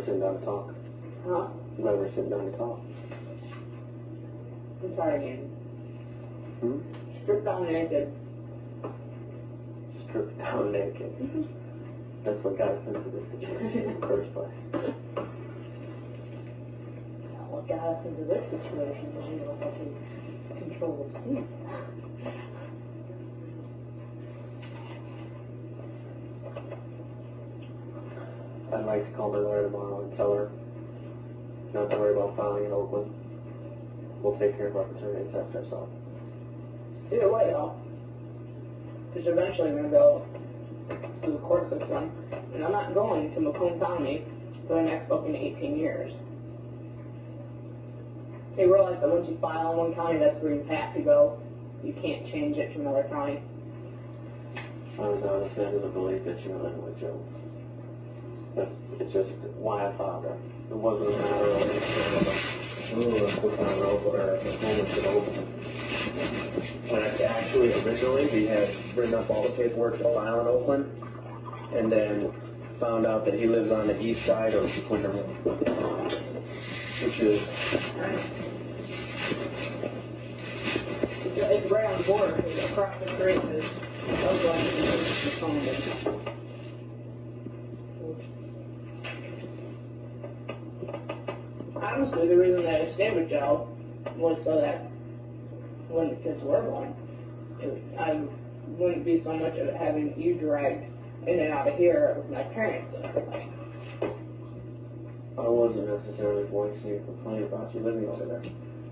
we're sitting down to talk. Huh? I'm glad we're sitting down to talk. I'm sorry again. Stripped down naked. Stripped down naked. That's what got us into this situation in the first place. What got us into this situation was we were able to control the scene. I'd like to call my lawyer tomorrow and tell her not to worry about filing in Oakland. We'll take care of our paternity test ourselves. Either way, though, because eventually I'm going to go through the court system, and I'm not going to Macomb County for the next fucking 18 years. They realize that once you file in one county, that's where you have to go. You can't change it to another county. I was honestly under the belief that you were living with Joe. It's just why I filed her. It wasn't a matter of let's put on a rope or a moment to open. When actually, originally, we had written up all the paperwork to file in Oakland, and then found out that he lives on the east side of Winter, which is... It's right on the border. Across the street is Oakland and Macomb. Honestly, the reason that I stayed with Joe was so that when the kids were born, I wouldn't be so much of having you dragged in and out of here with my parents and everything. I wasn't necessarily voicing a complaint about you living over there.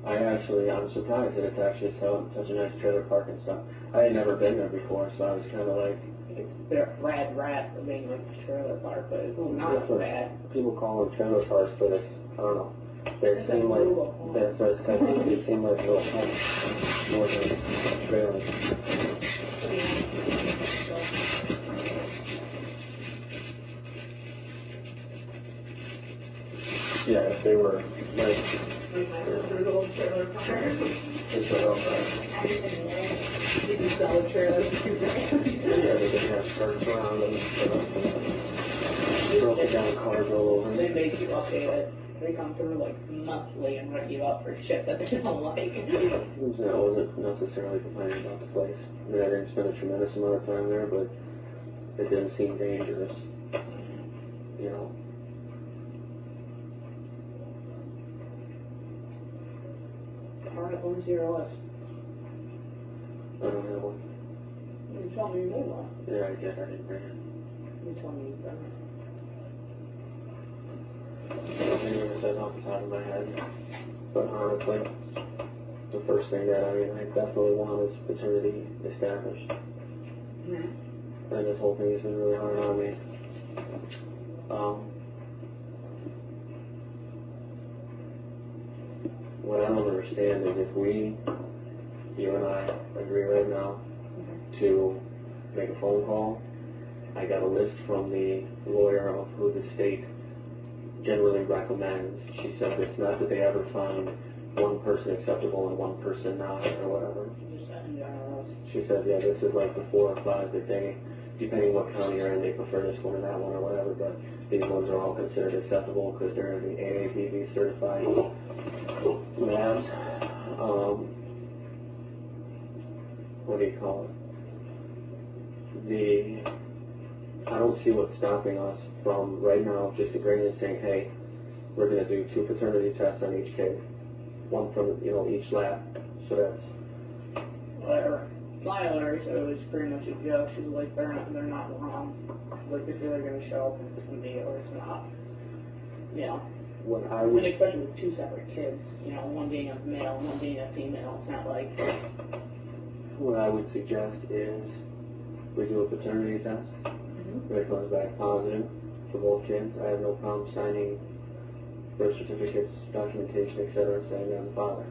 I'm surprised that it's actually such a nice trailer park and stuff. I had never been there before, so I was kind of like... It's a bit rad for being like a trailer park, but it's not bad. People call them trailer parks, but it's, I don't know. They seem like, that's what it's kind of, they seem like little homes more than trailers. Yeah, if they were like my sister's old trailer park. It's a little You can sell a trailer for $2,000. yeah, they can have skirts around them and stuff. Broken down cars all over. They make you update it. They come through like monthly and write you up for shit that they don't like. I wasn't necessarily complaining about the place. I mean, I didn't spend a tremendous amount of time there, but it didn't seem dangerous. You know. Alright, let me see your list. I don't have one. You told me you made one. Yeah, I did. I didn't bring it. You told me you've done it. Nothing that says off the top of my head. But honestly, the first thing that I definitely want is paternity established. Mm-hmm. And this whole thing has been really hard on me. What I don't understand is if you and I agree right now to make a phone call, I got a list from the lawyer of who the state generally recommends. She said it's not that they ever find one person acceptable and one person not or whatever. She said, yeah, this is like the 4 or 5 that they, depending what county you're in, they prefer this one or that one or whatever, but these ones are all considered acceptable because they're the AAPB certified labs. What do you call it? I don't see what's stopping us from right now just agreeing and saying, hey, we're going to do 2 paternity tests on each kid, one from each lab. So that's whatever. My lawyer said it was pretty much a joke. She's like, they're not wrong. Like, it's either going to show up and it's going to be or it's not. You know. What I would, and especially with 2 separate kids. You know, one being a male and one being a female. It's not like. What I would suggest is we do a paternity test. If it comes back positive for both kids, I have no problem signing birth certificates, documentation, etc., saying I'm the father,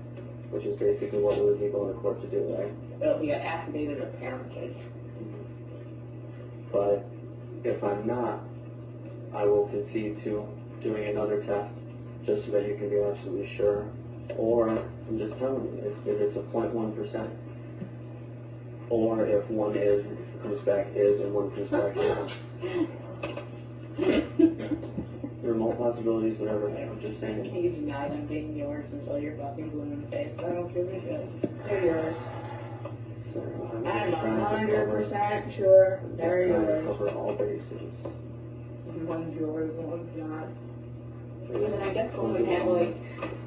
which is basically what we would be going to court to do, right? It'll be an affidavit of parentage. But if I'm not, I will concede to doing another test just so that you can be absolutely sure. Or I'm just telling you, if it's a 0.1%, or if one comes back is and one comes back isn't. remote possibilities, whatever. I'm just saying. You deny them being yours until you're fucking blue in the face. I don't give a shit. They're yours. So I'm just trying to 100% sure they're trying to yours. cover all bases. One's yours, one's not. And And then I guess one would have like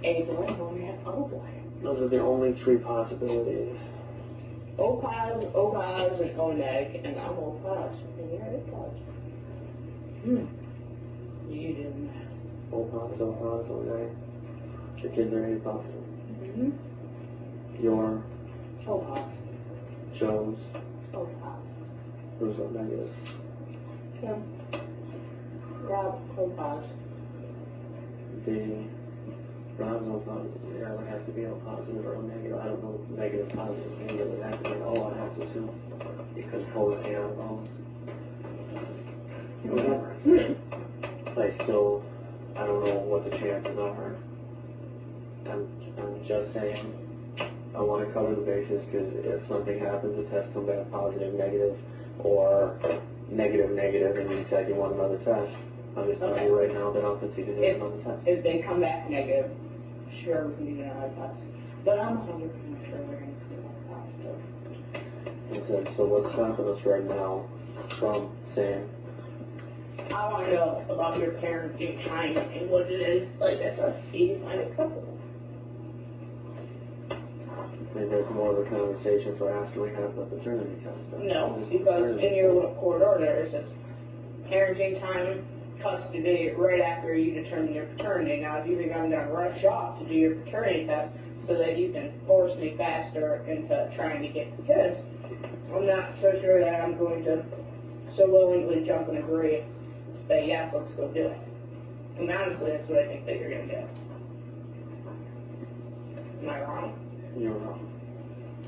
a boy, one would have a boy. those are the only three possibilities. Opaz, and Oneg, and I'm Opaz. And you're Opaz. You didn't. Opaz, okay. The kids are A positive. Mm-hmm. Your, Opaz. Joe's, Opaz. who's O negative. Yeah. Rob, Opaz. The Rob's O positive. Yeah, it would have to be O positive or O negative. I don't know negative, positive. Maybe it would have to be O, I have to assume. Because both A are both. Whatever. I still, I don't know what the chances are. I'm just saying, I want to cover the bases because if something happens, the test comes back positive, negative, or negative, and you decide you want another test, I'm just telling you right now that I'll concede to do another test. If they come back negative, sure, we can do another test. But I'm 100% sure we're going to do another positive. So what's stopping us right now from saying, I want to know about your parenting time and what it is like SRC you find acceptable. maybe there's more of a conversation for after we have the paternity test? No, because in your court order it says parenting time, custody, right after you determine your paternity. Now, if you think I'm going to rush off to do your paternity test so that you can force me faster into trying to get the kids, I'm not so sure that I'm going to so willingly jump and agree, say yes, let's go do it. And honestly, that's what I think that you're going to do. Am I wrong? You're wrong.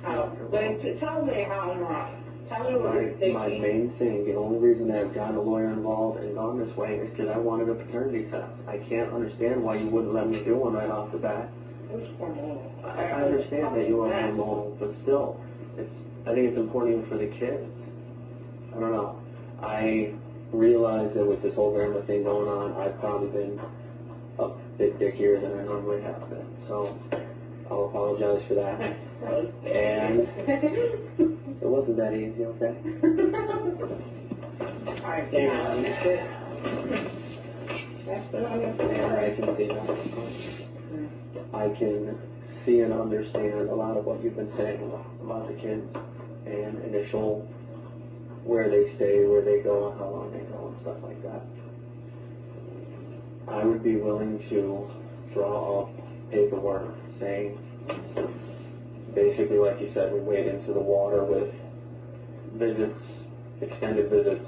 How? Then tell me how I'm wrong. Tell me what you're thinking. My main thing, the only reason that I've gotten a lawyer involved and gone this way is because I wanted a paternity test. I can't understand why you wouldn't let me do one right off the bat. It was hormonal. I understand that you are hormonal, but still, I think it's important even for the kids. I don't know. I realize that with this whole grandma thing going on, I've probably been a bit dickier than I normally have been. So I'll apologize for that. And it wasn't that easy, okay? Alright, And that's been on your I can see that. I can see and understand a lot of what you've been saying about the kids and initial where they stay, where they go, and how long they go, and stuff like that. I would be willing to draw up paperwork saying, basically, like you said, we wade into the water with visits, extended visits,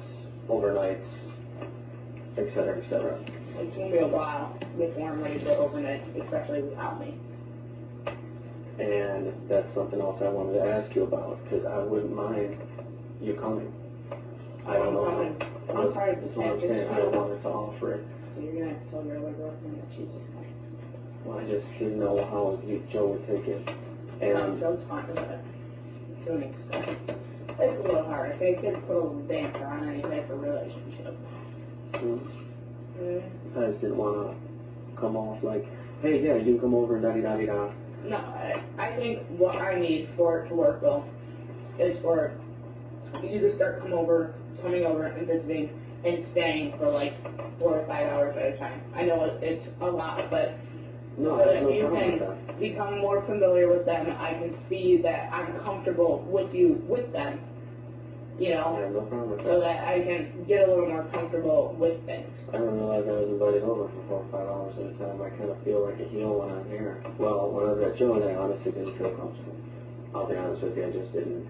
overnights, etc., etc. It's going to be a while before I'm ready for overnight, especially without me. And that's something else I wanted to ask you about, because I wouldn't mind you coming. I don't know. I'm sorry to That's what I'm saying. I don't want to offer it. So you're going to have to tell your other girlfriend that she's just fine. Well, I just didn't know how Joe would take it. And Joe's fine with it. Joe makes sense. It's a little hard. I think kids put a little damper on any type of relationship. I just didn't want to come off like, hey, yeah, you can come over and da-di-da-di-da. No, I think what I need for it to work, though, is for you to start coming over and visiting and staying for like 4 or 5 hours at a time. I know it's a lot, but No, so I have that no you problem with can that. become more familiar with them, I can see that I'm comfortable with you, with them, you I know, have no problem with so that. that I can get a little more comfortable with things. I didn't realize I was invited over for 4 or 5 hours at a time. I kind of feel like a heel when I'm here. Well, when I was at Joe's, I honestly didn't feel comfortable. I'll be honest with you, I just didn't.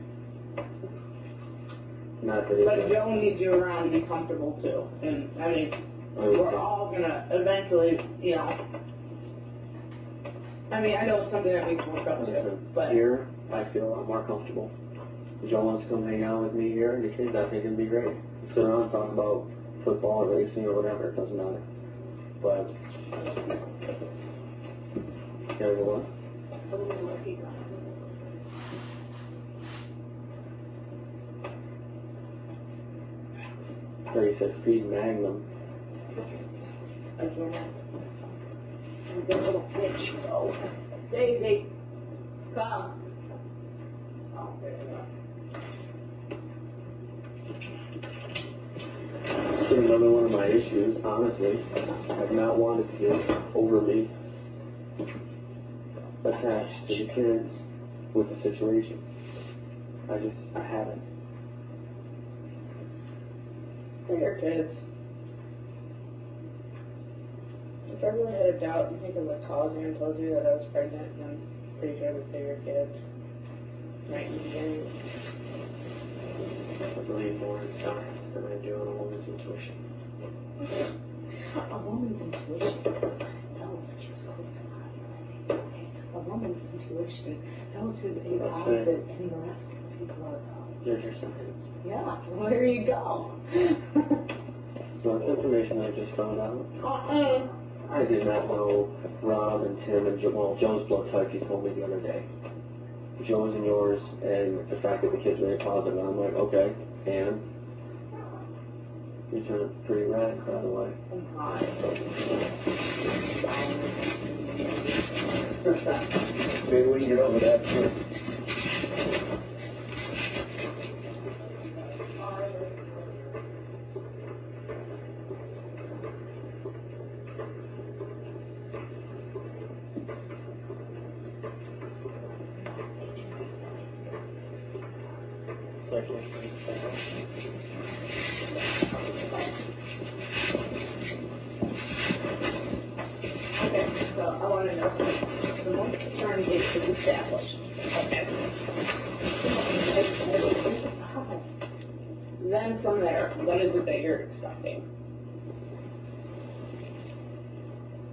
Not that But it's Joe needs you around to be comfortable too. And I mean, we're all gonna eventually, you know. I mean, I know it's something that we can work up to, but here, I feel a lot more comfortable. If Joe wants to come hang out with me here and the kids, I think it'd be great. Sit around and talk about football or racing or whatever, it doesn't matter. But, gotta go on. So you said feed Magnum. Again. And the little bitch go. Daisy, come. Oh, there you go. Another one of my issues, honestly, I've not wanted to get overly attached to the kids with the situation. I haven't. They're your kids. If I really had a doubt, you think of the college and told you that I was pregnant, and I'm pretty sure that they're your kids. Right in the beginning. I believe more in science than I do in a woman's intuition. A woman's intuition tells that you're supposed to lie. A woman's intuition tells you that you're opposite and the rest of the people are wrong. You're just science. Yeah, well, there you go. So that's information I just found out. I did not know Rob and Tim and Joe's blood type. You told me the other day. Joe's and yours, and the fact that the kids were in positive. And I'm like, okay, and you turned pretty red, by the way. Maybe we can get over that too. Okay, so I want to know the once paternity is established. Okay. Then from there, what is it that you're expecting?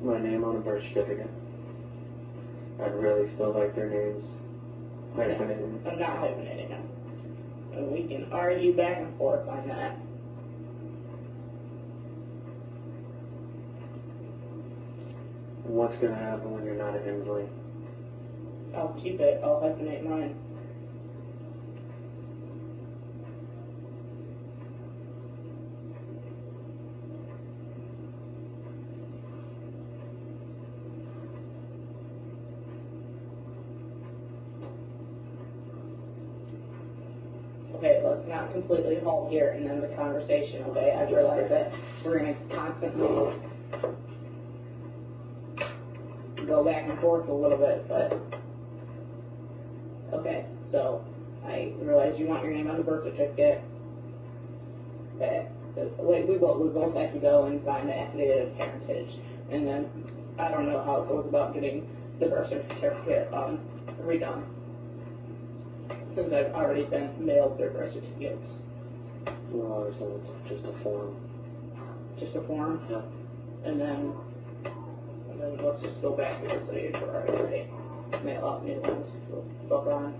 My name on a birth certificate. I'd really still like their names hyphenated. I'm not hyphenating them. And we can argue back and forth on that. What's going to happen when you're not at Insley? I'll keep it. I'll hyphenate mine. Okay, let's not completely halt here and end the conversation, okay? I realize that we're going to constantly go back and forth a little bit, but okay, so I realize you want your name on the birth certificate. Okay, we both have to go and sign the affidavit of parentage, and then I don't know how it goes about getting the birth certificate redone, since I've already been mailed their birth certificates. Well, so it's just a form. Just a form? Yeah. And then let's just go back to the city for our already mail out new ones. We'll book on.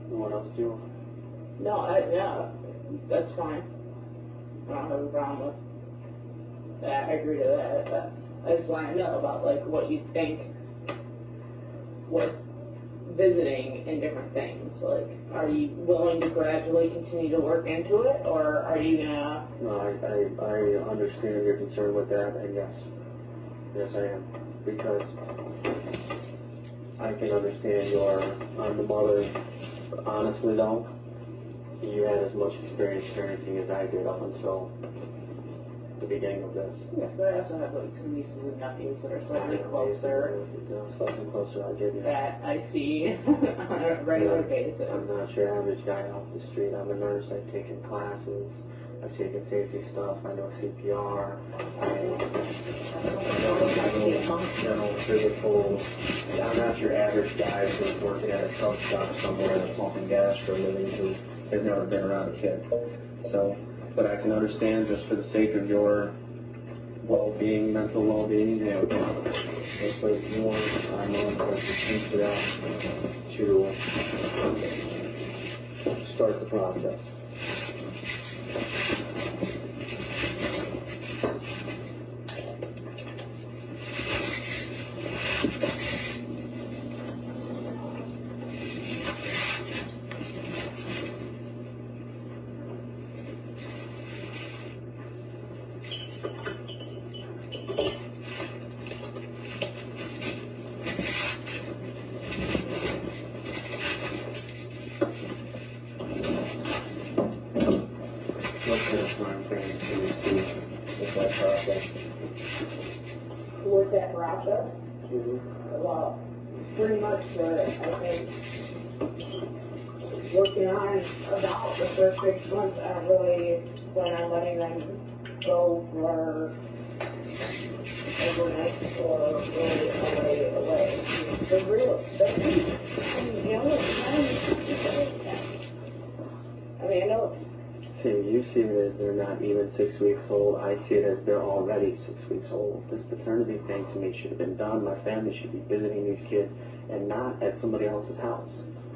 What else do you want? No, yeah, that's fine. I don't have a problem with that. I agree to that. But I just want to know about like what you think with visiting and different things. Like, are you willing to gradually continue to work into it, or are you gonna? No, I understand your concern with that, and yes, I am, because I can understand I'm the mother. Honestly, though, you had as much experience parenting as I did up until the beginning of this. Yes, but I also have like some nieces and nephews that are slightly closer. Slightly closer, I give you. That I see on a regular basis. I'm not your average guy off the street. I'm a nurse. I've taken classes. I've taken safety stuff. I know CPR. I know general physical. I'm not your average guy who's working at a truck stop somewhere and pumping gas for a living who has never been around a kid. So, but I can understand, just for the sake of your well-being, mental well-being, that's what you want. I'm willing to continue that to start the process. process. Well, pretty much I think working on about the first 6 months, I don't really plan on letting them go for overnight or really away. They're real, they're deep. And, you know, I mean, I know. See, you see it as they're not even 6 weeks old. I see it as they're already 6 weeks old. This paternity thing to me should have been done. My family should be visiting these kids and not at somebody else's house.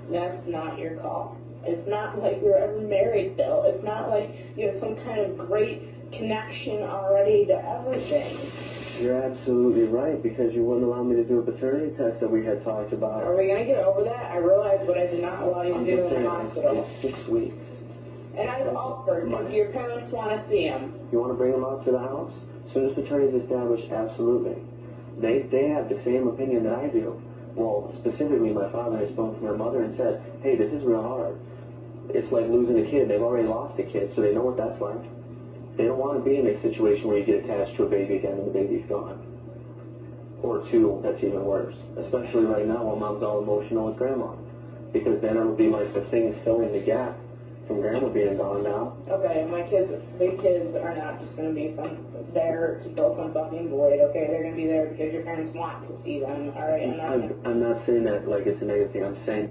That's not your call. It's not like you're ever married, Bill. It's not like you have some kind of great connection already to everything. You're absolutely right, because you wouldn't allow me to do a paternity test that we had talked about. Are we going to get over that? I realize what I did not allow you to do in the hospital. It's 6 weeks. And I've offered, if your parents want to see him. You want to bring them out to the house? As soon as paternity is established, absolutely. They have the same opinion that I do. Well, specifically, my father has spoken to my mother and said, hey, this is real hard. It's like losing a kid. They've already lost a kid, so they know what that's like. They don't want to be in a situation where you get attached to a baby again and the baby's gone. Or two, that's even worse. Especially right now while mom's all emotional with grandma. Because then it'll be like the thing filling the gap from grandma being gone now. Okay, big kids are not just going to be there to fill some fucking void, okay? They're going to be there because your parents want to see them, alright? I'm not saying that like it's a negative thing. I'm saying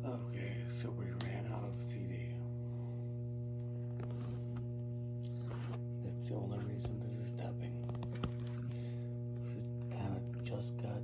okay, so we ran out of CD. That's the only reason this is stopping. It kind of just got